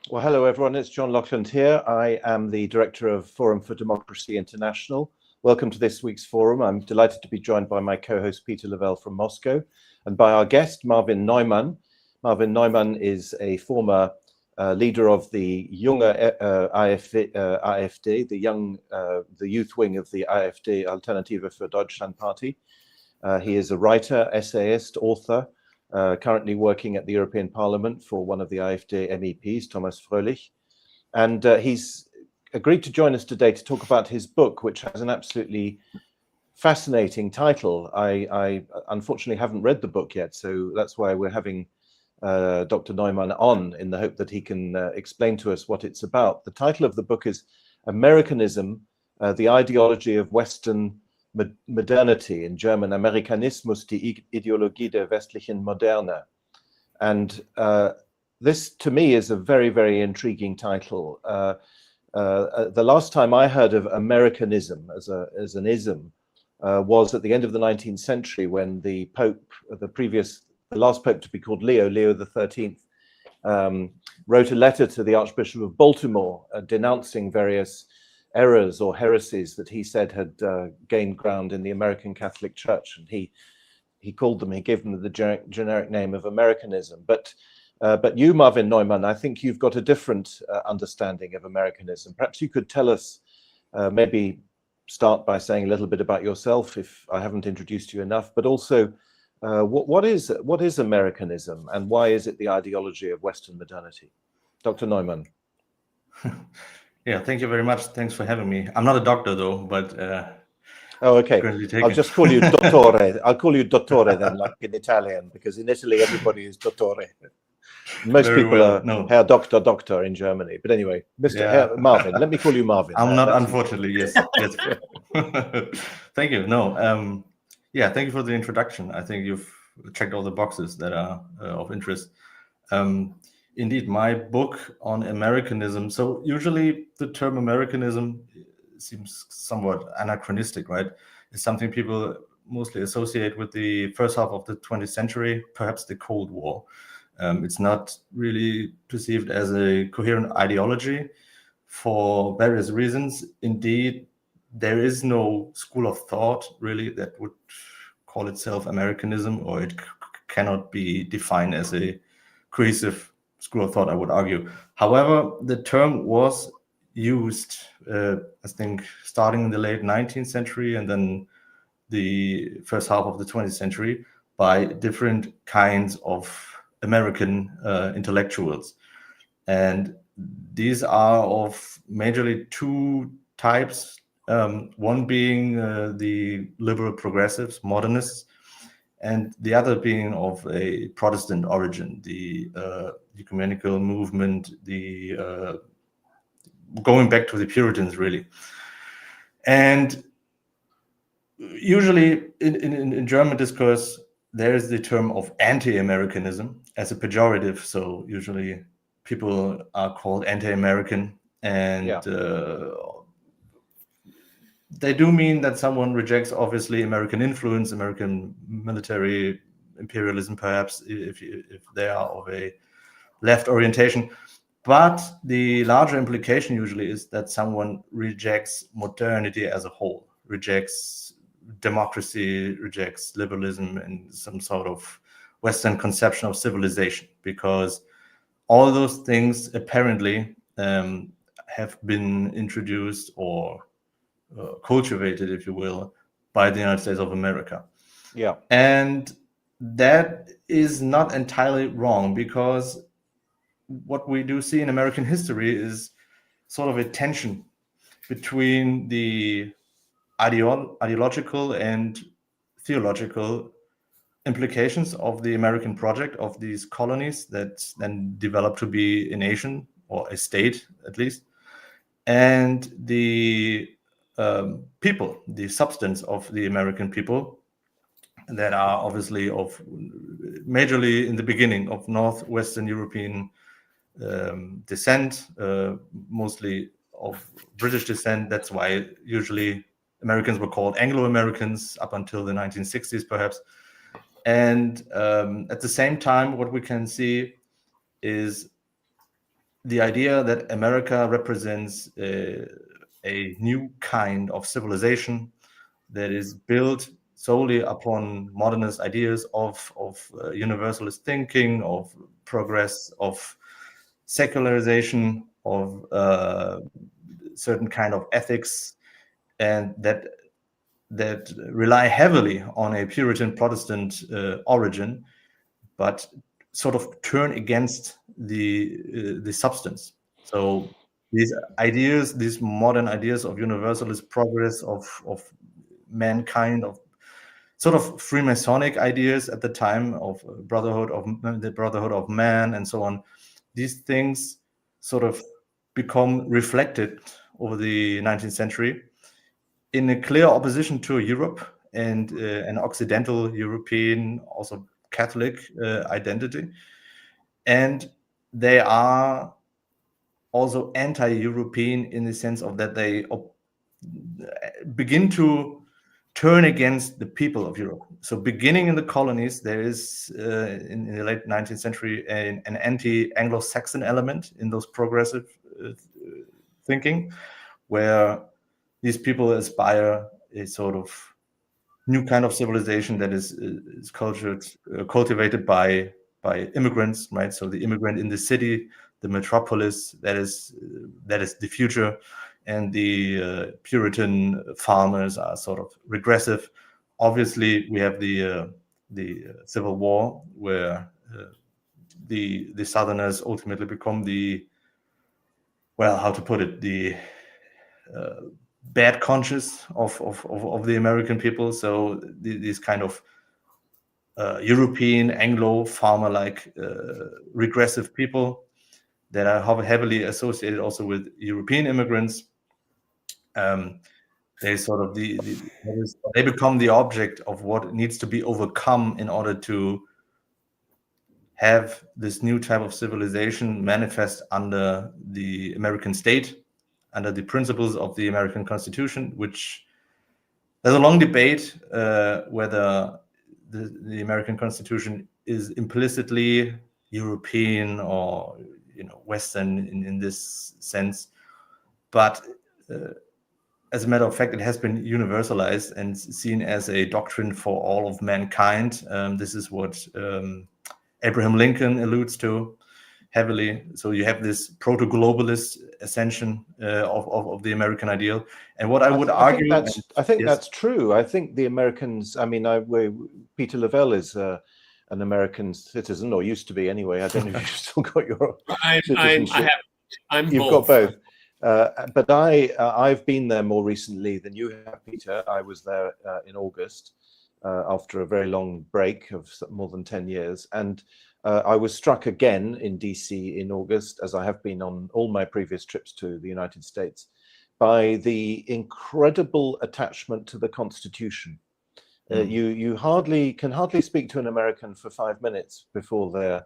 Well, hello, everyone. It's John Lockland here. I am the director of Forum for Democracy International. Welcome to this week's forum. I'm delighted to be joined by my co-host Peter Lavelle from Moscow and by our guest, Marvin Neumann. Marvin Neumann is a former leader of the Junge AfD, the youth wing of the AfD, Alternative für Deutschland Party. He is a writer, essayist, author, currently working at the European Parliament for one of the AfD MEPs, Thomas Fröhlich. And he's agreed to join us today to talk about his book, which has an absolutely fascinating title. I unfortunately haven't read the book yet, so that's why we're having Dr. Neumann on, in the hope that he can explain to us what it's about. The title of the book is Americanism, the Ideology of Western Modernity, in German, Amerikanismus, die Ideologie der westlichen Moderne. And this, to me, is a very, very intriguing title. The last time I heard of Americanism as an ism was at the end of the 19th century, when the Pope, the last Pope to be called Leo XIII, wrote a letter to the Archbishop of Baltimore denouncing various errors or heresies that he said had gained ground in the American Catholic Church, and he gave them the generic name of Americanism. But you, Marvin Neumann, I think you've got a different understanding of Americanism. Perhaps you could tell us, maybe start by saying a little bit about yourself, if I haven't introduced you enough, but also what is Americanism, and why is it the ideology of Western modernity? Dr. Neumann. Yeah, thank you very much. Thanks for having me. I'm not a doctor, though, but oh, okay. I'll just call you dottore. I'll call you dottore then, like in Italian, because in Italy everybody is dottore. Most people are Herr Doctor in Germany. But anyway, Mr. Marvin, let me call you Marvin. I'm not, unfortunately. Yes. Yes. Thank you. No. Yeah. Thank you for the introduction. I think you've checked all the boxes that are of interest. Indeed, my book on Americanism. So usually the term Americanism seems somewhat anachronistic, right? It's something people mostly associate with the first half of the 20th century, perhaps the Cold War. It's not really perceived as a coherent ideology for various reasons. Indeed, there is no school of thought really that would call itself Americanism, or it cannot be defined as a cohesive school of thought, I would argue. However, the term was used, I think, starting in the late 19th century and then the first half of the 20th century by different kinds of American intellectuals. And these are of majorly two types, one being the liberal progressives, modernists, and the other being of a Protestant origin, the ecumenical movement, the going back to the Puritans, really. And usually in German discourse, there is the term of anti-Americanism as a pejorative. So usually people are called anti-American, and they do mean that someone rejects, obviously, American influence, American military imperialism, perhaps, if they are of a left orientation. But the larger implication usually is that someone rejects modernity as a whole, rejects democracy, rejects liberalism and some sort of Western conception of civilization, because all those things apparently have been introduced or cultivated, if you will, by the United States of America. Yeah. And that is not entirely wrong, because what we do see in American history is sort of a tension between the ideological and theological implications of the American project, of these colonies that then developed to be a nation, or a state at least, and the people, the substance of the American people, that are obviously of majorly in the beginning of Northwestern European descent, mostly of British descent. That's why usually Americans were called Anglo-Americans up until the 1960s, perhaps. And at the same time, what we can see is the idea that America represents a new kind of civilization that is built solely upon modernist ideas of universalist thinking, of progress, of secularization, of certain kind of ethics, and that rely heavily on a Puritan Protestant origin, but sort of turn against the substance. So these ideas, these modern ideas of universalist progress, of mankind, of sort of Freemasonic ideas at the time, of the brotherhood of man, and so on. These things sort of become reflected over the 19th century in a clear opposition to Europe and an Occidental European, also Catholic identity. And they are also anti-European in the sense of that they begin to turn against the people of Europe. So beginning in the colonies, there is in the late 19th century an anti-Anglo-Saxon element in those progressive thinking, where these people aspire a sort of new kind of civilization that is cultivated by immigrants, right? So the immigrant in the city, the metropolis, that is the future, and the Puritan farmers are sort of regressive. Obviously, we have the Civil War, where the Southerners ultimately become the bad conscience of the American people. So these kind of European Anglo farmer-like regressive people that are heavily associated also with European immigrants. They sort of they become the object of what needs to be overcome in order to have this new type of civilization manifest under the American state, under the principles of the American Constitution, which there's a long debate whether the American Constitution is implicitly European or Western in this sense. But as a matter of fact, it has been universalized and seen as a doctrine for all of mankind. This is what Abraham Lincoln alludes to heavily. So you have this proto-globalist ascension of the American ideal. And what I would argue, I think that's true. I think the Americans, I mean, Peter Lavelle is an American citizen, or used to be anyway. I don't know if you've still got your citizenship. You've got both. But I've been there more recently than you have, Peter. I was there in August after a very long break of more than 10 years. And I was struck again in DC in August, as I have been on all my previous trips to the United States, by the incredible attachment to the Constitution. You can hardly speak to an American for 5 minutes before they're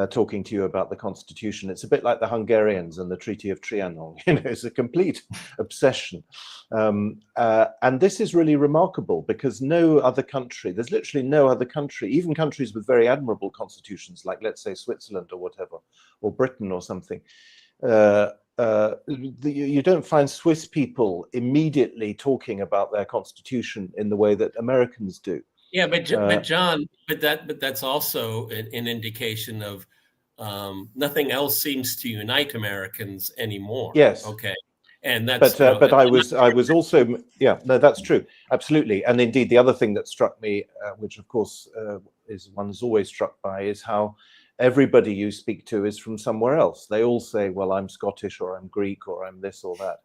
talking to you about the Constitution. It's a bit like the Hungarians and the Treaty of Trianon. It's a complete obsession. And this is really remarkable because no other country, there's literally no other country, even countries with very admirable constitutions, like let's say Switzerland or whatever, or Britain or something. You don't find Swiss people immediately talking about their constitution in the way that Americans do. Yeah, but John, that's also an indication of nothing else seems to unite Americans anymore. Yes. Okay. And that's but I was also, yeah, no, that's true, absolutely. And indeed, the other thing that struck me, which of course is one's always struck by, is how everybody you speak to is from somewhere else. They all say, well, I'm Scottish, or I'm Greek, or I'm this or that.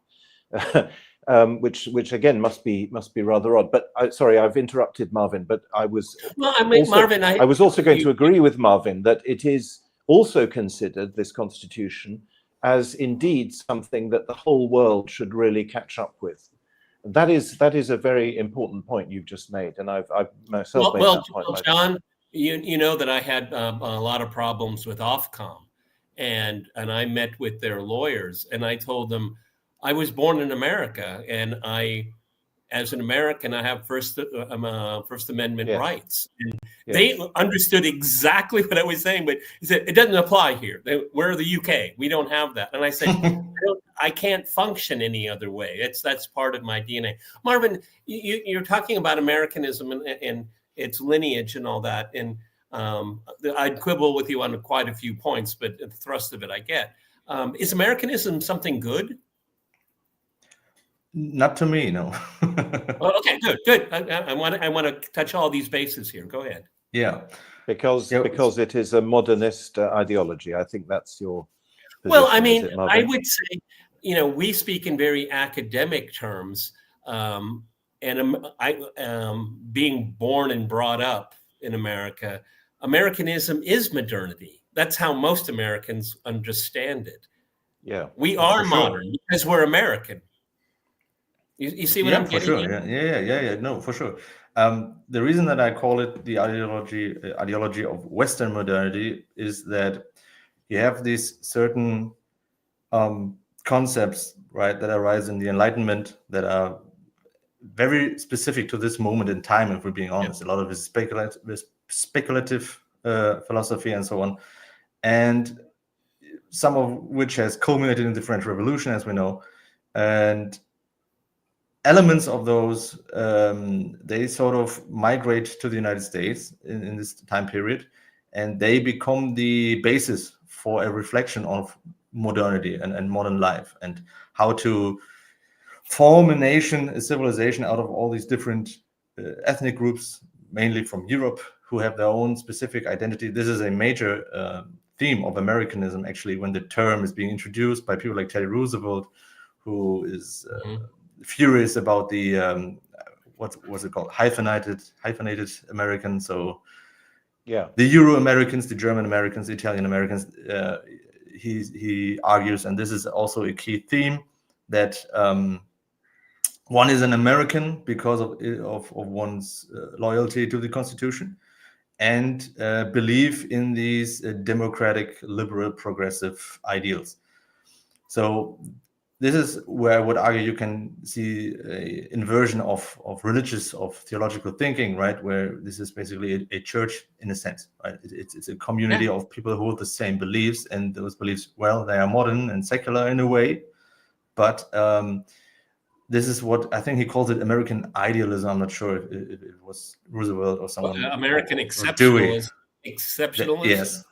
Which again must be rather odd. But sorry, I've interrupted Marvin. But I was Marvin. I was also going to agree with Marvin that it is also considered, this constitution, as indeed something that the whole world should really catch up with. And that is a very important point you've just made, and I've myself made that point. Well, John, you know that I had a lot of problems with Ofcom, and I met with their lawyers, and I told them, I was born in America, and I as an American, I have First Amendment rights. And they understood exactly what I was saying, but he said, it doesn't apply here. We're the UK. We don't have that. And I said, I can't function any other way. That's part of my DNA. Marvin, you're talking about Americanism and its lineage and all that. And I'd quibble with you on quite a few points, but the thrust of it I get. Is Americanism something good? Not to me, no. Well, okay, good. I want to touch all these bases here. Go ahead. Yeah, because it is a modernist ideology. I think that's your position. Well, I mean, I would say, we speak in very academic terms, and being born and brought up in America, Americanism is modernity. That's how most Americans understand it. Yeah, we are modern because we're American. You see what I'm getting at? Yeah. No, for sure. The reason that I call it the ideology of Western modernity is that you have these certain concepts, right, that arise in the Enlightenment that are very specific to this moment in time. If we're being honest, a lot of it is speculative philosophy and so on, and some of which has culminated in the French Revolution, as we know, and elements of those they sort of migrate to the United States in this time period, and they become the basis for a reflection of modernity and modern life, and how to form a nation, a civilization out of all these different ethnic groups, mainly from Europe, who have their own specific identity. This is a major theme of Americanism, actually, when the term is being introduced by people like Teddy Roosevelt, who is furious about the what was it called, hyphenated American. So the Euro Americans, the German Americans, the Italian Americans. He argues, and this is also a key theme, that one is an American because of one's loyalty to the Constitution and belief in these democratic, liberal, progressive ideals. So this is where I would argue you can see an inversion of religious, of theological thinking, right? Where this is basically a church in a sense, right? It's a community of people who hold the same beliefs, and those beliefs, well, they are modern and secular in a way, but this is what I think he calls it American idealism. I'm not sure if it was Roosevelt or someone. American exceptionalism. Yes.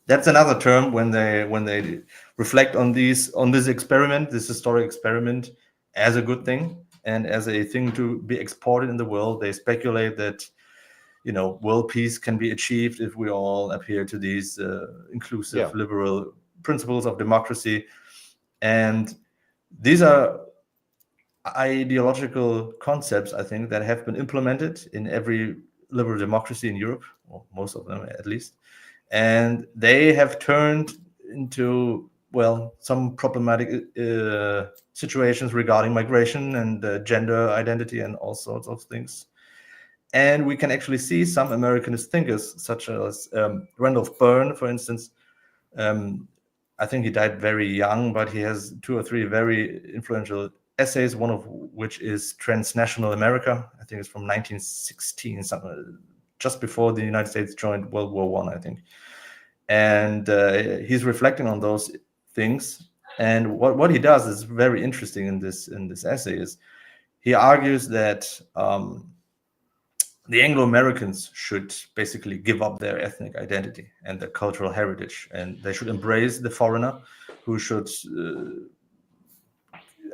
That's another term when they reflect on this experiment, this historic experiment, as a good thing and as a thing to be exported in the world. They speculate that world peace can be achieved if we all adhere to these inclusive, liberal principles of democracy, and these are ideological concepts, I think, that have been implemented in every liberal democracy in Europe, or most of them at least. And they have turned into, well, some problematic situations regarding migration and gender identity and all sorts of things. And we can actually see some Americanist thinkers, such as Randolph Byrne, for instance. I think he died very young, but he has 2 or 3 very influential essays, one of which is Transnational America. I think it's from 1916, just before the United States joined World War I, I think. And he's reflecting on those things. And what he does is very interesting in this essay is he argues that the Anglo-Americans should basically give up their ethnic identity and their cultural heritage, and they should embrace the foreigner, who should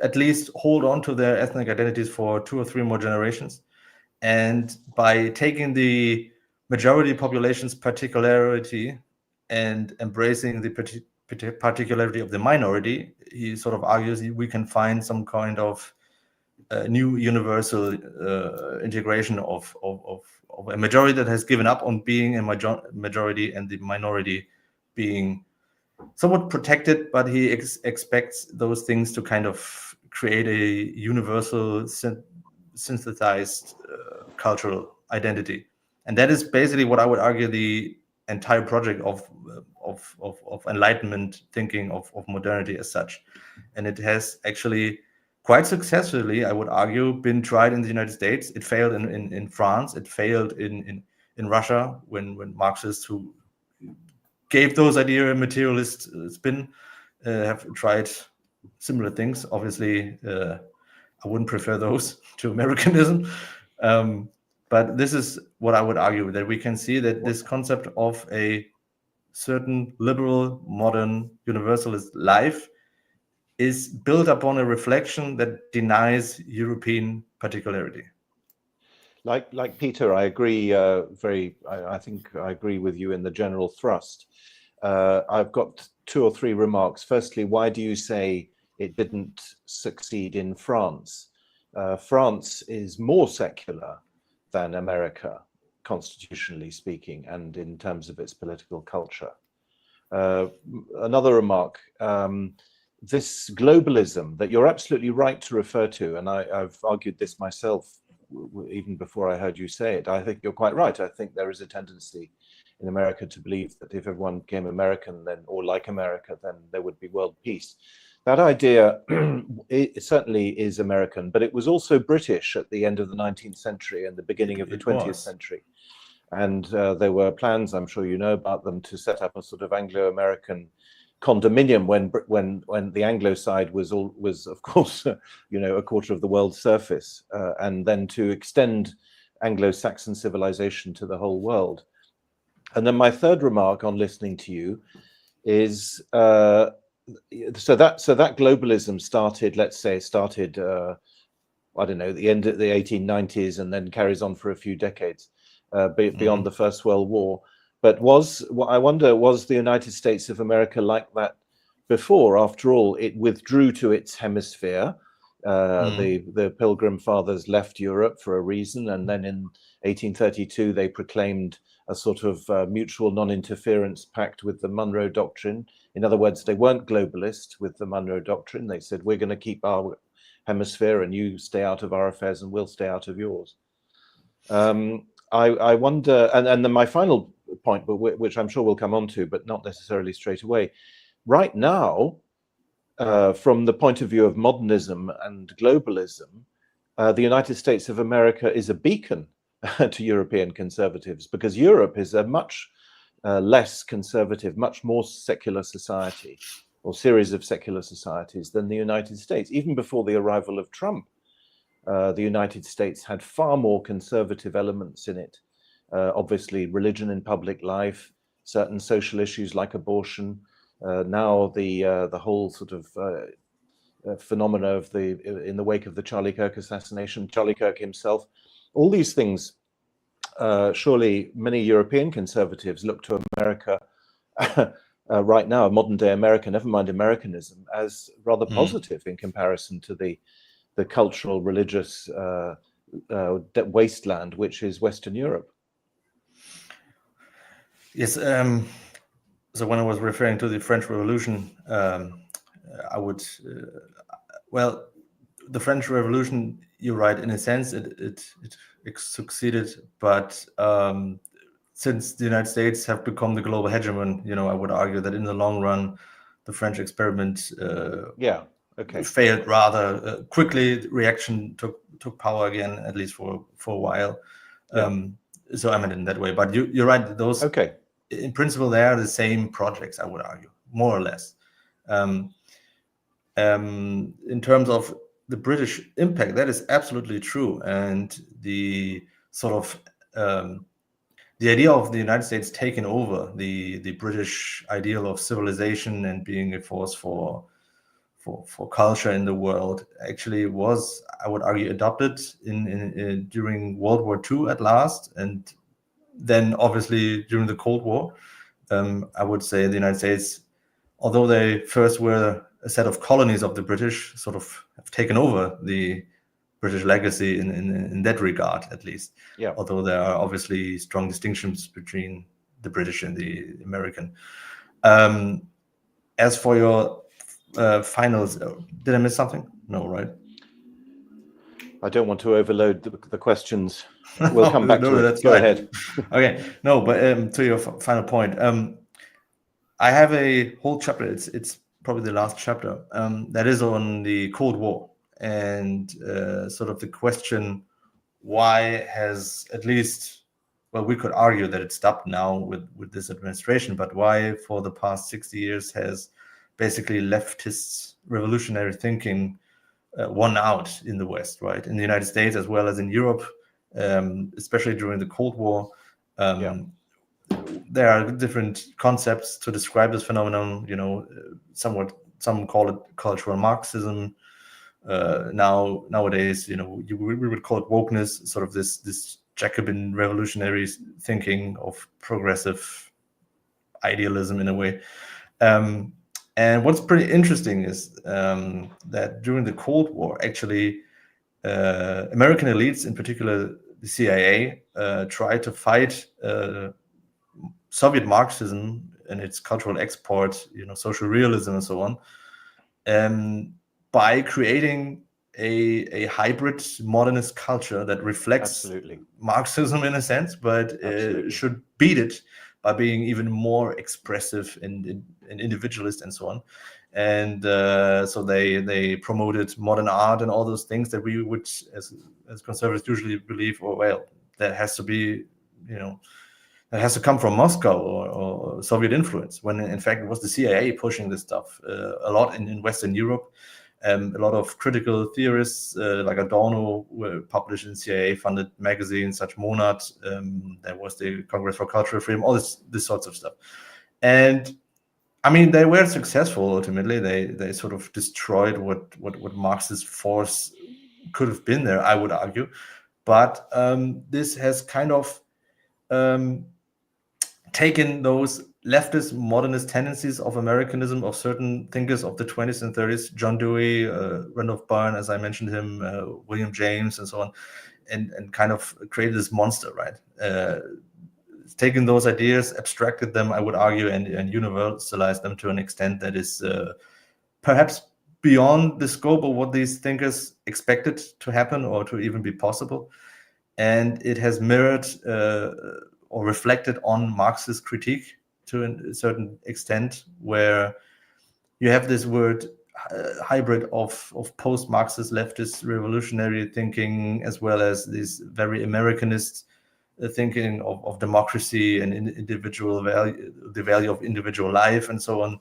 at least hold on to their ethnic identities for 2 or 3 more generations. And by taking the majority population's particularity and embracing the particularity of the minority, he sort of argues we can find some kind of new universal integration of a majority that has given up on being a majority, and the minority being somewhat protected, but he expects those things to kind of create a universal synthesized cultural identity. And that is basically what I would argue the entire project of Enlightenment thinking, of modernity as such. And it has actually quite successfully, I would argue, been tried in the United States. It failed in France. It failed in Russia when Marxists who gave those ideas a materialist spin have tried similar things. Obviously, I wouldn't prefer those to Americanism. But this is what I would argue, that we can see that this concept of a certain liberal, modern, universalist life is built upon a reflection that denies European particularity. Like Peter, I agree. I think I agree with you in the general thrust. I've got 2 or 3 remarks. Firstly, why do you say it didn't succeed in France? France is more secular than America, constitutionally speaking, and in terms of its political culture. Another remark, this globalism that you're absolutely right to refer to, and I've argued this myself even before I heard you say it. I think you're quite right. I think there is a tendency in America to believe that if everyone became American then, or like America, then there would be world peace. That idea it certainly is American, but it was also British at the end of the 19th century and the beginning of the 20th century. And there were plans, I'm sure you know about them, to set up a sort of Anglo-American condominium when the Anglo side was of course a quarter of the world's surface, and then to extend Anglo-Saxon civilization to the whole world. And then my third remark on listening to you is so that globalism started, let's say, I don't know, the end of the 1890s and then carries on for a few decades beyond the First World War. But I wonder, was the United States of America like that before? After all, it withdrew to its hemisphere. The Pilgrim Fathers left Europe for a reason, and then in 1832 they proclaimed a sort of mutual non-interference pact with the Monroe Doctrine. In other words, they weren't globalist with the Monroe Doctrine. They said, we're going to keep our hemisphere and you stay out of our affairs and we'll stay out of yours. I wonder, and then my final point, but which I'm sure we'll come on to, but not necessarily straight away. Right now, from the point of view of modernism and globalism, the United States of America is a beacon to European conservatives, because Europe is a much less conservative, much more secular society, or series of secular societies, than the United States. Even before the arrival of Trump, the United States had far more conservative elements in it. Obviously, religion in public life, certain social issues like abortion, now the whole sort of phenomena of in the wake of the Charlie Kirk assassination, Charlie Kirk himself, all these things. Surely many European conservatives look to America right now, modern day America, never mind Americanism, as rather positive in comparison to the cultural, religious wasteland which is Western Europe. Yes. So when I was referring to the French Revolution, I would, well, the French Revolution, you're right, in a sense, it succeeded, but since the United States have become the global hegemon, I would argue that in the long run, the French experiment failed rather quickly. Reaction took power again, at least for a while. So I meant in that way. But you're right. Those in principle they are the same projects, I would argue, more or less. In terms of the British impact, that is absolutely true, and the sort of the idea of the United States taking over the British ideal of civilization and being a force for culture in the world actually was, I would argue, adopted in during World War II at last, and then obviously during the Cold War. I would say the United States, although they first were a set of colonies of the British, sort of have taken over the British legacy in that regard, at least. Yeah. Although there are obviously strong distinctions between the British and the American. As for your finals, did I miss something? No, right? I don't want to overload the questions. We'll come back to it. That's Go fine. ahead. Okay. No, but to your final point, I have a whole chapter. It's probably the last chapter that is on the Cold War and sort of the question, why has at least, well, we could argue that it stopped now with this administration, but why for the past 60 years has basically leftist revolutionary thinking won out in the West, right? In the United States as well as in Europe, especially during the Cold War. There are different concepts to describe this phenomenon, some call it cultural Marxism. Nowadays, we would call it wokeness, sort of this Jacobin revolutionary thinking of progressive idealism in a way. And what's pretty interesting is that during the Cold War, actually, American elites, in particular the CIA, tried to fight Soviet Marxism and its cultural export, social realism and so on, by creating a hybrid modernist culture that reflects Marxism in a sense, but should beat it by being even more expressive and individualist and so on. And so they promoted modern art and all those things that we would, as conservatives, usually believe, that has to be, that has to come from Moscow or Soviet influence, when in fact it was the CIA pushing this stuff a lot in Western Europe. A lot of critical theorists like Adorno were published in CIA-funded magazines such Monat. There was the Congress for Cultural Freedom, all this sorts of stuff. And I mean, they were successful ultimately. They sort of destroyed what Marxist force could have been there, I would argue. But this has kind of taken those leftist modernist tendencies of Americanism of certain thinkers of the 20s and 30s, John Dewey, Randolph Byrne, as I mentioned him, William James, and so on, and kind of created this monster, right? Taken those ideas, abstracted them, I would argue, and universalized them to an extent that is perhaps beyond the scope of what these thinkers expected to happen or to even be possible. And it has mirrored or reflected on Marxist critique to a certain extent, where you have this word hybrid of post-Marxist leftist revolutionary thinking, as well as this very Americanist thinking of democracy and individual value, the value of individual life and so on,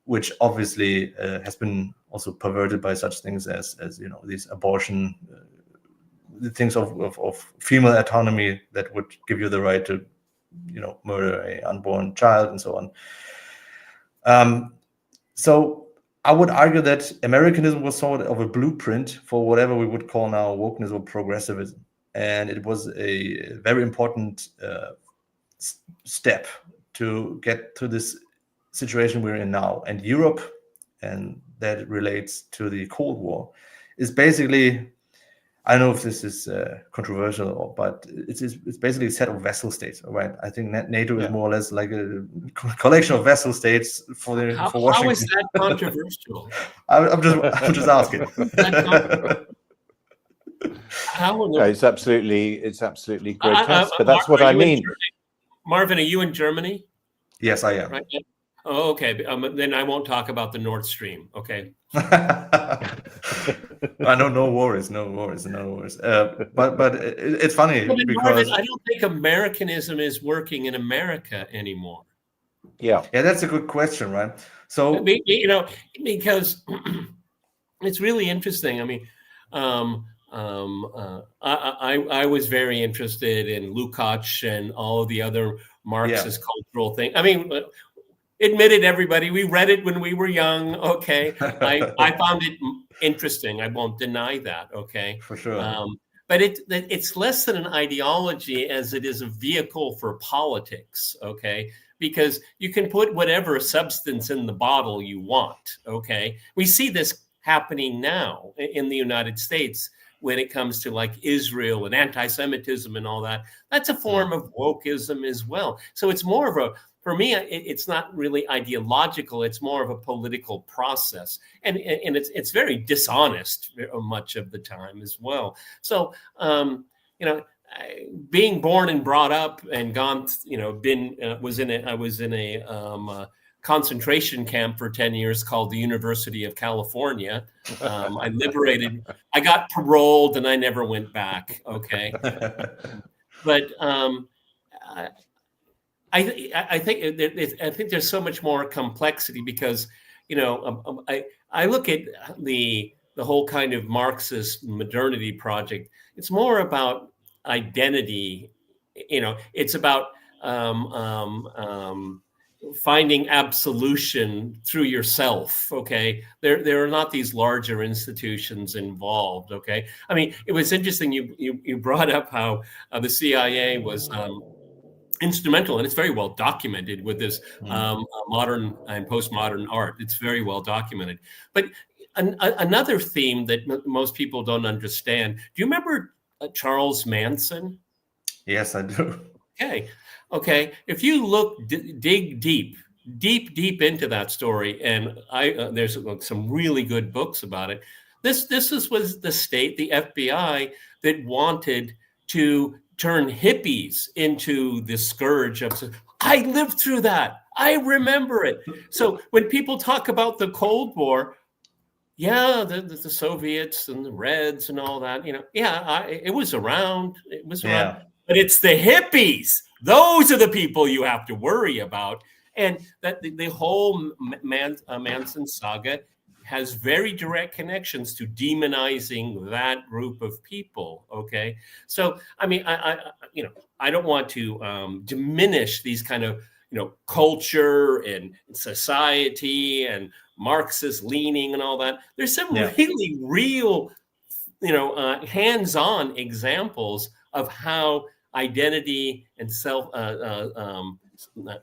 which obviously has been also perverted by such things as these abortion, the things of female autonomy that would give you the right to murder an unborn child and so on. So I would argue that Americanism was sort of a blueprint for whatever we would call now wokeness or progressivism. And it was a very important step to get to this situation we're in now. And Europe, and that relates to the Cold War, is basically, I don't know if this is controversial, but it's basically a set of vassal states, right? I think NATO is more or less like a collection of vassal states for Washington. How is that controversial? I'm just asking. No, it's absolutely grotesque, but that's what I mean. Marvin, are you in Germany? Yes, I am. Right? Oh, okay. Then I won't talk about the Nord Stream. Okay. I know, no worries. But it's funny because Marvin, I don't think Americanism is working in America anymore. Yeah, that's a good question, right? So because it's really interesting. I mean, I was very interested in Lukács and all of the other Marxist cultural things. I mean, admitted everybody, we read it when we were young. Okay, I found it interesting. I won't deny that. Okay, for sure. But it's less than an ideology as it is a vehicle for politics. Okay, because you can put whatever substance in the bottle you want. Okay, we see this happening now in the United States when it comes to like Israel and anti-Semitism and all that. That's a form of wokeism as well. So it's more of for me, it's not really ideological. It's more of a political process, and it's very dishonest much of the time as well. So being born and brought up and gone, I was in a concentration camp for 10 years called the University of California. I got paroled and I never went back. Okay. But I think there's so much more complexity because, I look at the whole kind of Marxist modernity project. It's more about identity. It's about finding absolution through yourself. Okay, there are not these larger institutions involved. Okay, I mean, it was interesting you brought up how the CIA was instrumental, and it's very well documented with this modern and postmodern art. It's very well documented. But another theme that most people don't understand. Do you remember Charles Manson? Yes, I do. Okay. If you dig deep into that story, and there's some really good books about it. This was the state, the FBI, that wanted to turn hippies into the scourge of. I lived through that. I remember it. So when people talk about the Cold War, the Soviets and the Reds and all that, it was around. It was around. But it's the hippies. Those are the people you have to worry about. And that the whole Manson saga has very direct connections to demonizing that group of people. Okay, so I mean, I don't want to diminish these kind of culture and society and Marxist leaning and all that. There's some really real, hands-on examples of how identity and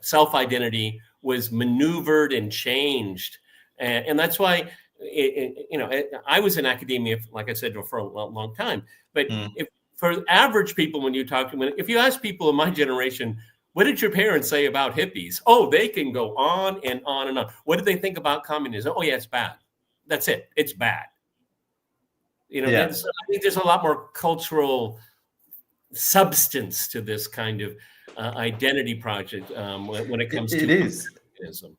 self-identity was maneuvered and changed. And that's why, I was in academia, like I said, for a long time. But if for average people, when you talk to them, if you ask people in my generation, what did your parents say about hippies? Oh, they can go on and on and on. What did they think about communism? Oh, yeah, it's bad. That's it. It's bad. I think there's a lot more cultural substance to this kind of identity project when it comes to Americanism.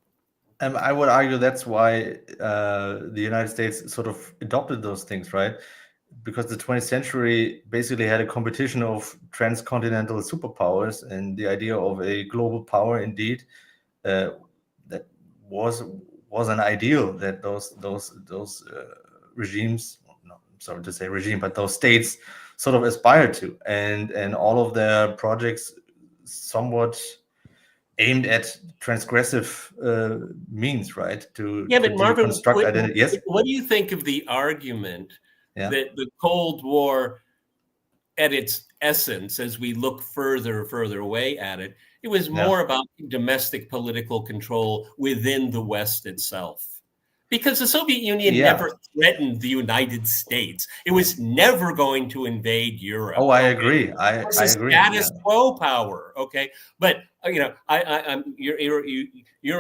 I would argue that's why the United States sort of adopted those things, right? Because the 20th century basically had a competition of transcontinental superpowers, and the idea of a global power, indeed, that was an ideal that those regimes, sorry to say regime, but those states sort of aspired to, and all of their projects somewhat aimed at transgressive means, right? But Marvin, construct identity. Yes. What do you think of the argument that the Cold War, at its essence, as we look further away at it, it was more about domestic political control within the West itself? Because the Soviet Union never threatened the United States. It was never going to invade Europe. Oh, I agree. I agree. Status quo power. Okay, but you're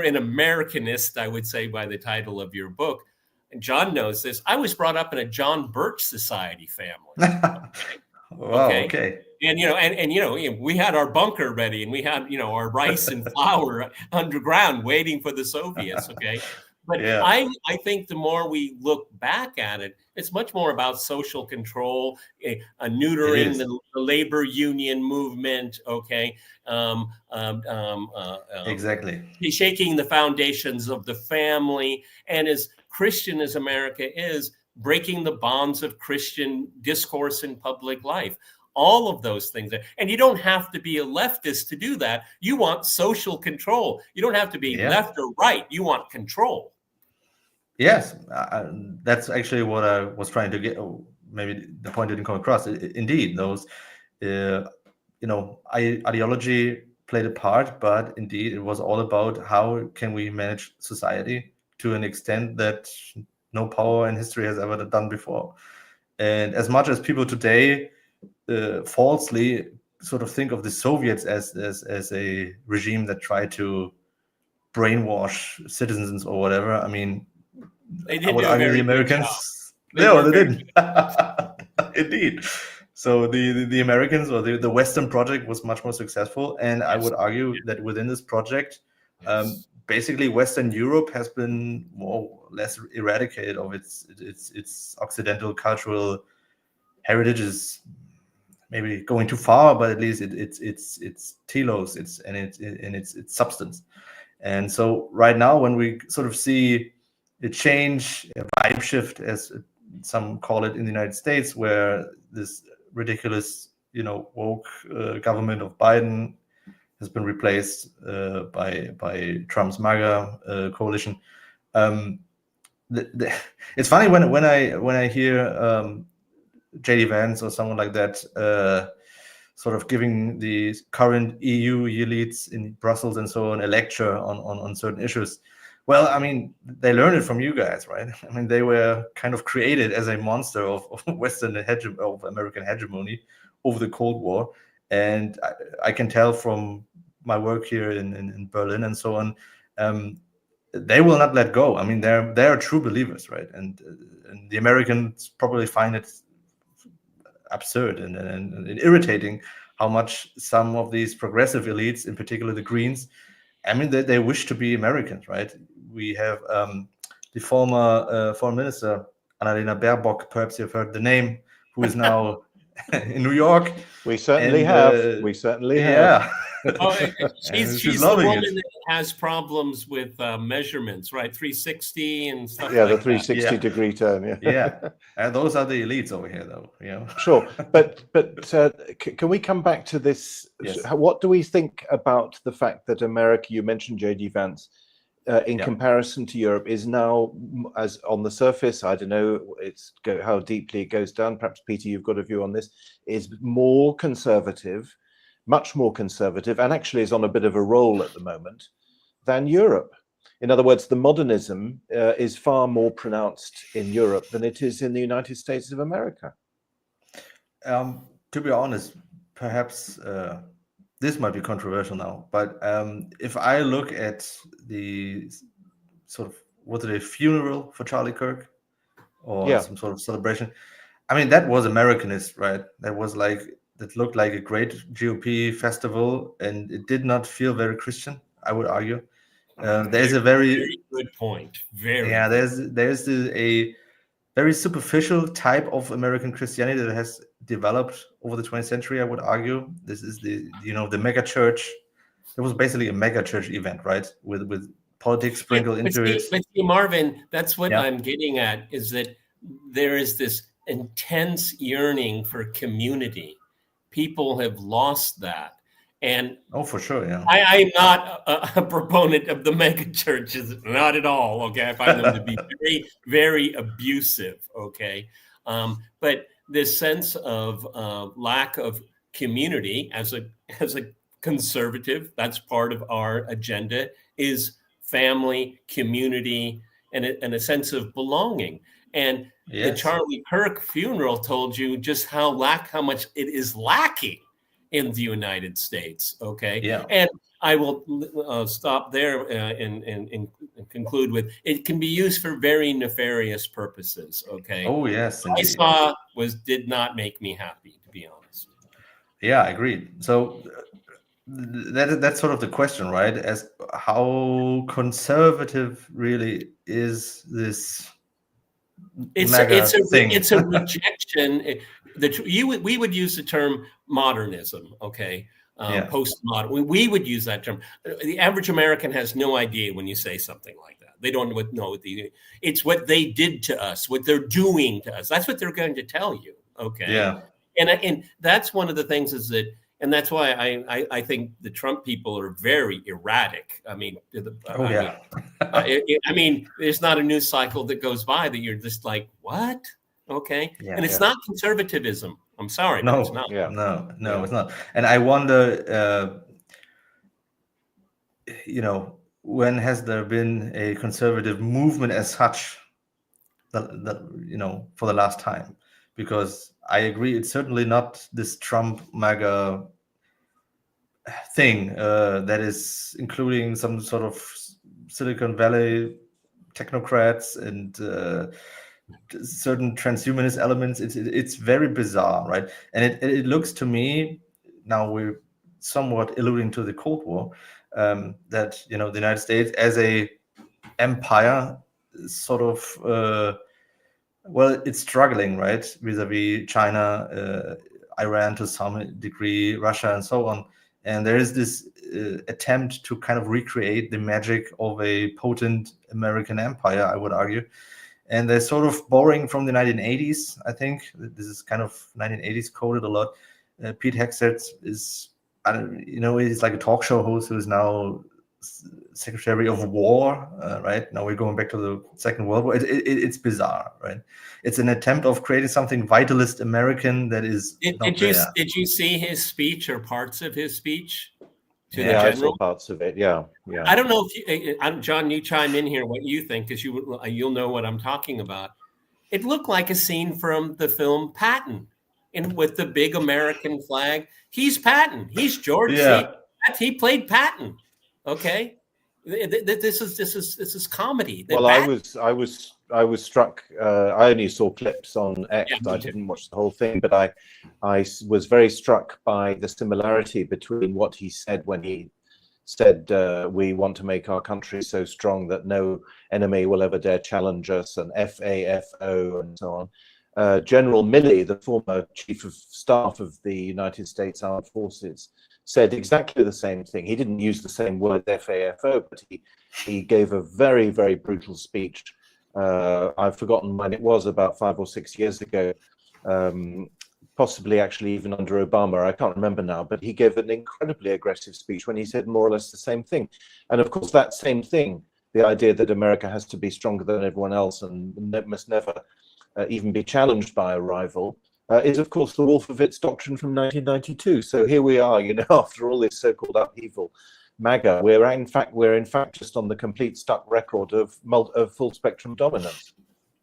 an Americanist, I would say, by the title of your book. And John knows this. I was brought up in a John Birch Society family. Wow, okay. And we had our bunker ready, and we had our rice and flour underground waiting for the Soviets. Okay. But I think the more we look back at it, it's much more about social control, neutering the labor union movement, okay? Exactly. Shaking the foundations of the family. And as Christian as America is, breaking the bonds of Christian discourse in public life. All of those things. And you don't have to be a leftist to do that. You want social control. You don't have to be left or right. You want control. Yes, that's actually what I was trying to get. Maybe the point didn't come across. Indeed, those, ideology played a part, but indeed it was all about how can we manage society to an extent that no power in history has ever done before. And as much as people today falsely sort of think of the Soviets as a regime that tried to brainwash citizens or whatever, I mean, they didn't do a very good job. No, they didn't. Indeed. So the Americans or the Western project was much more successful, and I would argue that within this project, basically Western Europe has been more or less eradicated of its Occidental cultural heritage. Is maybe going too far, but at least it's telos, its substance. And so right now, when we sort of see a change, a vibe shift, as some call it in the United States, where this ridiculous, woke government of Biden has been replaced by Trump's MAGA coalition. It's funny when I hear JD Vance or someone like that sort of giving the current EU elites in Brussels and so on a lecture on certain issues. Well, I mean, they learned it from you guys, right? I mean, they were kind of created as a monster of Western of American hegemony over the Cold War, and I can tell from my work here in Berlin and so on, they will not let go. I mean, they're true believers, right? And the Americans probably find it absurd and irritating how much some of these progressive elites, in particular the Greens, I mean, they wish to be Americans, right? We have the former foreign minister, Annalena Baerbock, perhaps you've heard the name, who is now in New York. We certainly have. We certainly have. Oh, she's the woman that has problems with measurements, right? 360 and stuff. Yeah, like the 360 degree turn. Yeah, and those are the elites over here, though. Sure, but can we come back to this? Yes. What do we think about the fact that America? You mentioned JD Vance. In comparison to Europe, is now, as on the surface, I don't know, how deeply it goes down. Perhaps Peter, you've got a view on this. Is more conservative, much more conservative, and actually is on a bit of a roll at the moment than Europe. In other words, the modernism is far more pronounced in Europe than it is in the United States of America. To be honest, perhaps. This might be controversial now, but if I look at the sort of, was it a funeral for Charlie Kirk or some sort of celebration? I mean, that was Americanist, right? That looked like a great GOP festival, and it did not feel very Christian, I would argue. There's a very good point. There's a very superficial type of American Christianity that has developed over the 20th century, I would argue. This is the mega church. It was basically a mega church event, right? With politics sprinkled into it. But see, Marvin, that's what I'm getting at, is that there is this intense yearning for community. People have lost that. And for sure, yeah. I'm not a proponent of the mega churches, not at all. Okay, I find them to be very, very abusive. Okay, but this sense of lack of community, as a conservative, that's part of our agenda, is family, community, and a sense of belonging. And the Charlie Kirk funeral told you just how much it is lacking in the United States. Okay. Yeah. And I will stop there and conclude with, it can be used for very nefarious purposes. Okay. Oh yes. What I saw did not make me happy, to be honest. Yeah, I agree. So that's sort of the question, right? As how conservative really is this? It's a rejection. We would use the term modernism, okay? Postmodern. We would use that term. The average American has no idea when you say something like that. They don't know it's what they did to us, what they're doing to us. That's what they're going to tell you, okay? Yeah. And that's one of the things is that, and that's why I think the Trump people are very erratic. I mean, I mean, there's not a news cycle that goes by that you're just like, what? Okay. And it's not conservatism. I'm sorry. No, it's not. No, it's not. And I wonder, when has there been a conservative movement as such, for the last time? Because I agree, it's certainly not this Trump MAGA thing that is including some sort of Silicon Valley technocrats and certain transhumanist elements. It's very bizarre, right? And it looks to me, now we're somewhat alluding to the Cold War, that the United States as a empire sort of well, it's struggling, right, vis-a-vis China, Iran to some degree, Russia, and so on. And there is this attempt to kind of recreate the magic of a potent American empire, I would argue. And they're sort of borrowing from the 1980s, I think. This is kind of 1980s coded a lot. Pete Hegseth is, he's like a talk show host who is now Secretary of War, right? Now we're going back to the Second World War. It's bizarre, right? It's an attempt of creating something vitalist American that is Did you see his speech or parts of his speech to the Yeah, I general? saw parts of it. Yeah. I don't know if John, you chime in here what you think, because you'll know what I'm talking about. It looked like a scene from the film Patton, and with the big American flag. He's Patton. He's George. Yeah. He played Patton. Okay, this is comedy. Well, I was struck. I only saw clips on X. Yeah, I didn't watch the whole thing, but I was very struck by the similarity between what he said when he said we want to make our country so strong that no enemy will ever dare challenge us, and FAFO and so on. General Milley, the former chief of staff of the United States Armed Forces, said exactly the same thing. He didn't use the same word FAFO, but he gave a very, very brutal speech. I've forgotten when it was, about 5 or 6 years ago, possibly actually even under Obama. I can't remember now, but he gave an incredibly aggressive speech when he said more or less the same thing. And of course, that same thing, the idea that America has to be stronger than everyone else and must never even be challenged by a rival, is of course the Wolfowitz doctrine from 1992. So here we are, after all this so-called upheaval, MAGA, we're in fact just on the complete stuck record of full spectrum dominance.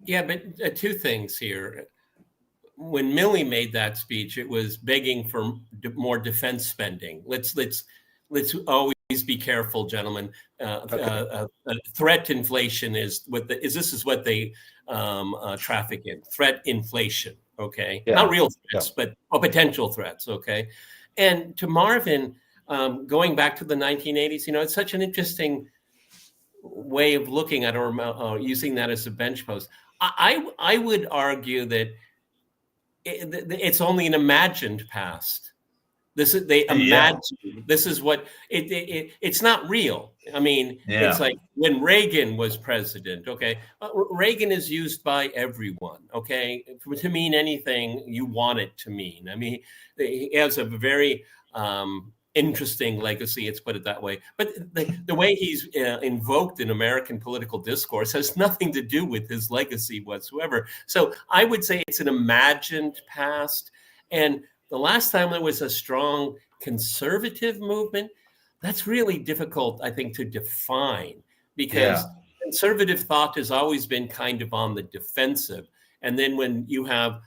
Yeah, but two things here. When Milley made that speech, it was begging for more defense spending. Let's always be careful, gentlemen. Threat inflation is what they traffic in. Threat inflation. Okay, yeah. Not real threats, but potential threats. Okay, and to Marvin, going back to the 1980s, it's such an interesting way of looking at or using that as a bench post. I would argue that it's only an imagined past. They imagine this is what it's not real. I mean, It's like when Reagan was president. Okay, Reagan is used by everyone. Okay, to mean anything you want it to mean. I mean, he has a very interesting legacy. Let's put it that way. But the way he's invoked in American political discourse has nothing to do with his legacy whatsoever. So I would say it's an imagined past. And the last time there was a strong conservative movement, that's really difficult, I think, to define, because conservative thought has always been kind of on the defensive. And then when you have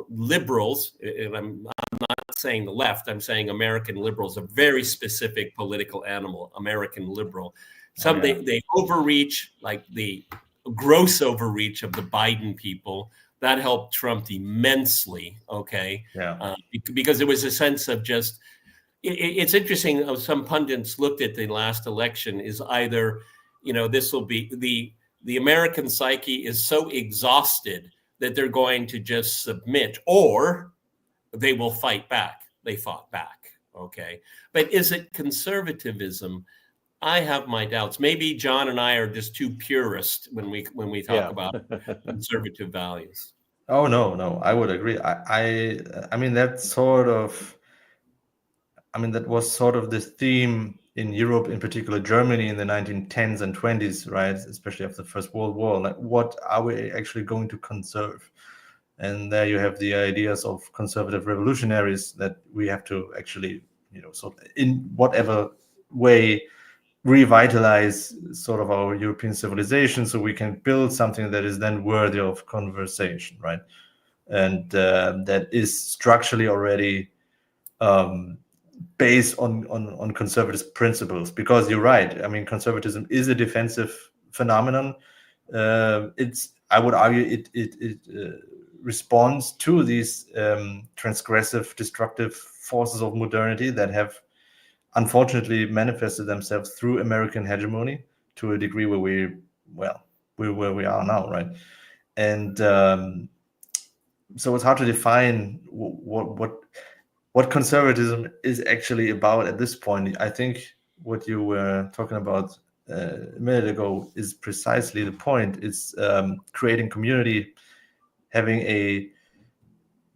liberals, and I'm not saying the left, I'm saying American liberals, a very specific political animal, American liberal. They overreach, like the gross overreach of the Biden people. That helped Trump immensely, okay? Because there was a sense of just, it's interesting, some pundits looked at the last election is either, this will be, the American psyche is so exhausted that they're going to just submit, or they will fight back. They fought back, okay? But is it conservatism? I have my doubts. Maybe John and I are just too purist when we talk about conservative values. Oh no, I would agree. I mean that was sort of the theme in Europe, in particular Germany, in the 1910s and 20s, right? Especially after the First World War. Like, what are we actually going to conserve? And there you have the ideas of conservative revolutionaries that we have to actually, sort of in whatever way, revitalize sort of our European civilization so we can build something that is then worthy of conversation, right? And that is structurally already based on conservative principles, because you're right. I mean, conservatism is a defensive phenomenon. I would argue it responds to these transgressive, destructive forces of modernity that have unfortunately manifested themselves through American hegemony to a degree where we're where we are now, right? And so it's hard to define what conservatism is actually about at this point. I think what you were talking about a minute ago is precisely the point. It's creating community,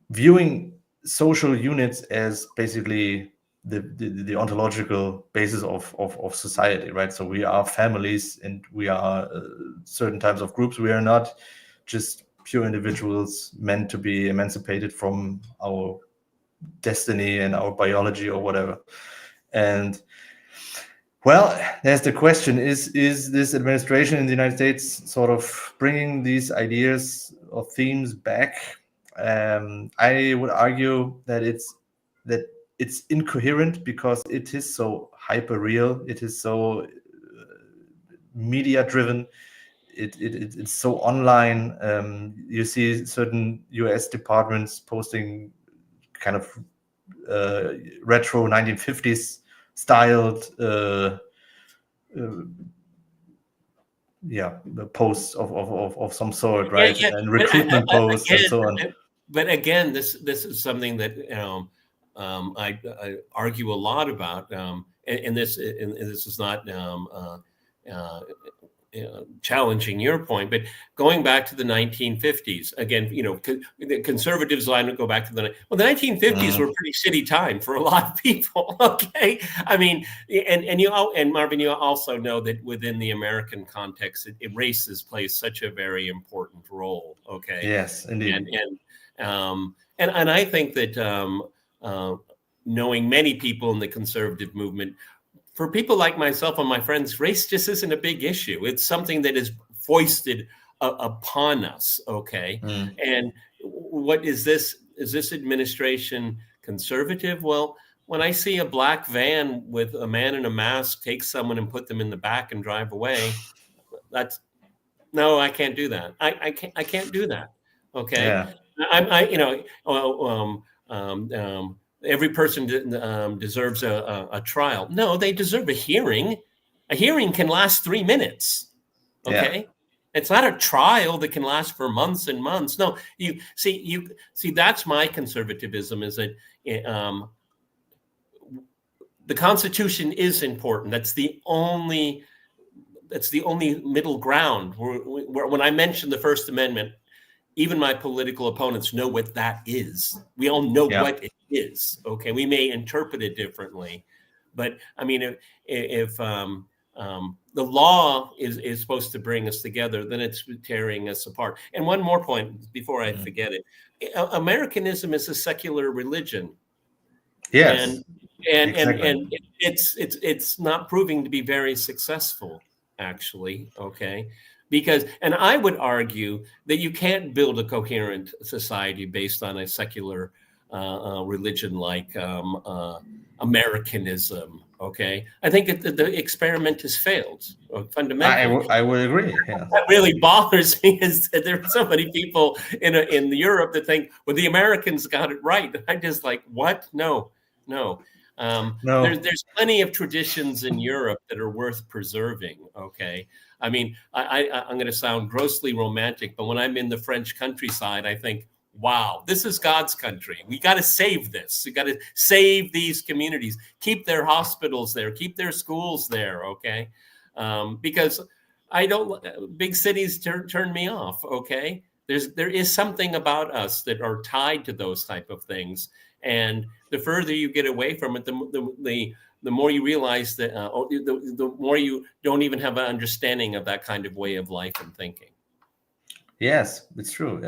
viewing social units as basically the ontological basis of society, right? So we are families, and we are certain types of groups. We are not just pure individuals meant to be emancipated from our destiny and our biology or whatever. And well, there's the question: is this administration in the United States sort of bringing these ideas or themes back? I would argue that it's incoherent because it is so hyper real. It is so media driven. It's so online. You see certain US departments posting kind of retro 1950s styled posts of some sort, right? And recruitment posts and so on. But again, this is something that I argue a lot about, and this is not challenging your point, but going back to the 1950s again, the conservatives line would go back to the 1950s were a pretty shitty time for a lot of people. Okay, I mean, and Marvin, you also know that within the American context, races plays such a very important role. Okay, yes, indeed, and I think that knowing many people in the conservative movement, for people like myself and my friends, race just isn't a big issue. It's something that is foisted upon us, okay? And what is this? Is this administration conservative? Well, when I see a black van with a man in a mask take someone and put them in the back and drive away, no, I can't do that. I can't do that, okay? Yeah. Every person deserves a trial. No, they deserve a hearing. A hearing can last 3 minutes. Okay, yeah. It's not a trial that can last for months and months. No, you see. That's my conservatism. Is that the Constitution is important. That's the only middle ground. When I mentioned the First Amendment, even my political opponents know what that is. We all know what it is. Okay, we may interpret it differently, but I mean, if the law is supposed to bring us together, then it's tearing us apart. And one more point before I forget it: Americanism is a secular religion. Yes, and it's not proving to be very successful, actually. Okay. Because, and I would argue that you can't build a coherent society based on a secular religion like Americanism. Okay, I think the experiment has failed fundamentally. I would agree. Yeah. What really bothers me is that there are so many people in Europe that think, well, the Americans got it right. I just like, what? No. There's plenty of traditions in Europe that are worth preserving. Okay, I mean, I'm going to sound grossly romantic, but when I'm in the French countryside, I think, wow, this is God's country. We got to save this. We got to save these communities, keep their hospitals there, keep their schools there. Okay, because big cities turn me off. Okay, there is something about us that are tied to those type of things. And the further you get away from it, the more you realize that the more you don't even have an understanding of that kind of way of life and thinking. Yes, it's true.